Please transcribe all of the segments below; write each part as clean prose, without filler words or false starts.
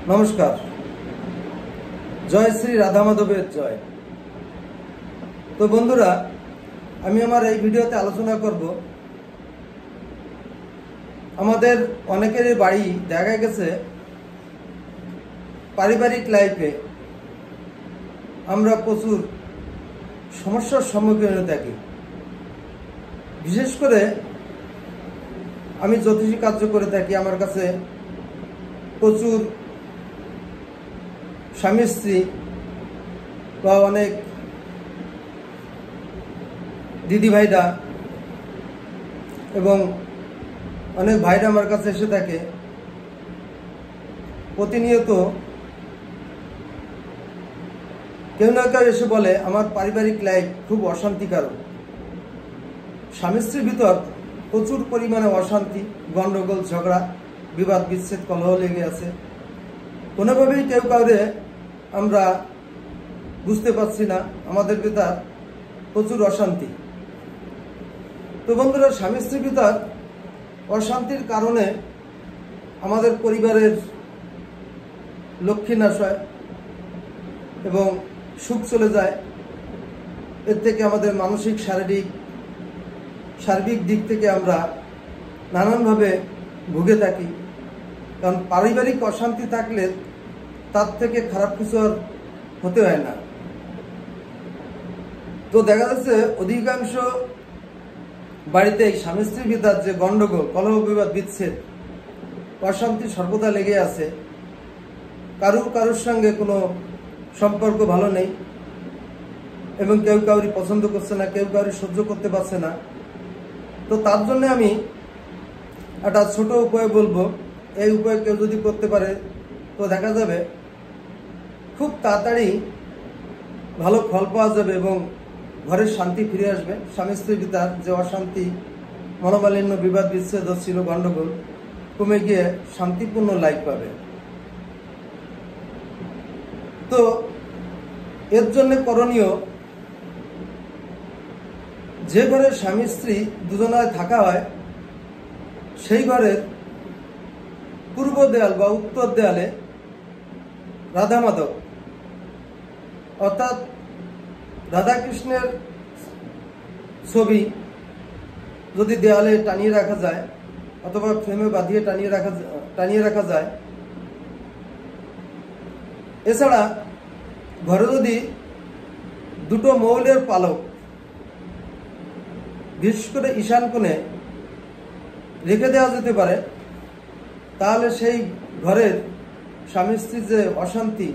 नमस्कार। जय श्री राधा माधवेर जय। तो बंधुरा आमी आमार एई भिडियोते आलोचना करब आमादेर अनेकेर बाड़ी देखा गेछे पारिवारिक लाइफे आमरा प्रचुर समस्यार सम्मुखीन हये थाकि। विशेष करे आमी ज्योतिषी कार्य करे थाकि। आमार काछे प्रचुर स्वामी स्त्री बा अनेक दिदी भाईरा एवं अनेक भाईरा आमार काछे एसे थाके। प्रतिनियत केउ ना केउ एसे बोले आमार पारिवारिक लाइफ खूब अशांतिकारक। स्वामी स्त्रीर भितर प्रचुर परिमाणे अशांति, गंडगोल, झगड़ा, विवाद विच्छेद, कलह लेगे आछे। कोनोभावेई केउ काउरे आमरा बुझते पारछि ना, आमादेर भितर प्रचुर अशांति। तो बंधुरा स्वामी स्त्रीर भितर अशांतिर कारणे आमादेर परिवारेर लक्ष्मी नाश हय एवं सुख चले जाए। एर थेके आमादेर मानसिक शारीरिक सार्बिक दिक थेके आमरा नानान भावे भुगे थाकि। कारण पारिवारिक अशांति थाकले तार थेके खाराप किछु आर होते हय ना। तो देखा जाच्छे अधिकांश बाड़ीते स्वामी स्त्रीर भितर जे गंडगोल, कलह, विवाद विच्छेद, अशांति सर्वदा लेगे आछे। कारुर संगे कोनो सम्पर्क भालो नेই एवं केउ काउरि पसंद करছে না, केउ काउरि सह्य करते पारছে না। तो तार जन्य आमी একটা ছোট উপায় বলবো। এই উপায় কেউ যদি করতে পারে তো দেখা যাবে খুব তাড়াতাড়ি ভালো ফল পাওয়া যাবে এবং ঘরের শান্তি ফিরে আসবে। স্বামী স্ত্রীর ভিতর যে অশান্তি, মনোমালিন্য, বিবাদ বিচ্ছেদ ছিল, গন্ডগোল কমে গিয়ে শান্তিপূর্ণ লাইফ পাবে। তো এর জন্য করণীয়, যে ঘরে স্বামী স্ত্রী দুজনায় থাকা হয় সেই ঘরের পূর্ব দেয়াল বা উত্তর দেয়ালে রাধা মাধব অর্থাৎ রাধা কৃষ্ণের ছবি যদি দেয়ালে টানিয়ে রাখা যায় অথবা ফ্রেমে বাঁধিয়ে টানিয়ে রাখা যায়। এছাড়া ঘরে যদি দুটো মৌলের পালক বিশেষ করে ঈশান কোণে রেখে দেওয়া যেতে পারে, তাহলে সেই ঘরের স্বামী স্ত্রীর যে অশান্তি,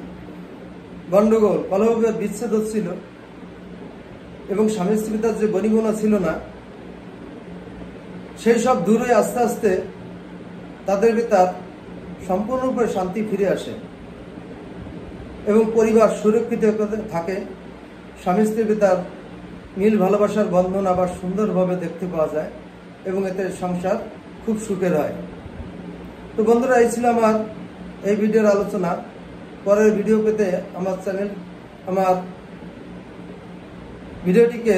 গন্ডগোল, কলহ, বিচ্ছেদ হচ্ছিল এবং স্বামী স্ত্রীর যে বনিবনা ছিল না, সেই সব দূর হয়ে আস্তে আস্তে তাদের ভিতর সম্পূর্ণরূপে শান্তি ফিরে আসে এবং পরিবার সুরক্ষিত থাকে। স্বামী স্ত্রীর ভিতর মিল ভালোবাসার বন্ধন আবার সুন্দরভাবে দেখতে পাওয়া যায় এবং এতে সংসার খুব সুখের হয়। তো বন্ধুরা, এই ছিল আমার এই ভিডিওর আলোচনা। পরের ভিডিও পেতে আমার ভিডিওটিকে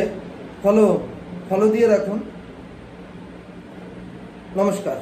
ফলো দিয়ে রাখুন। নমস্কার।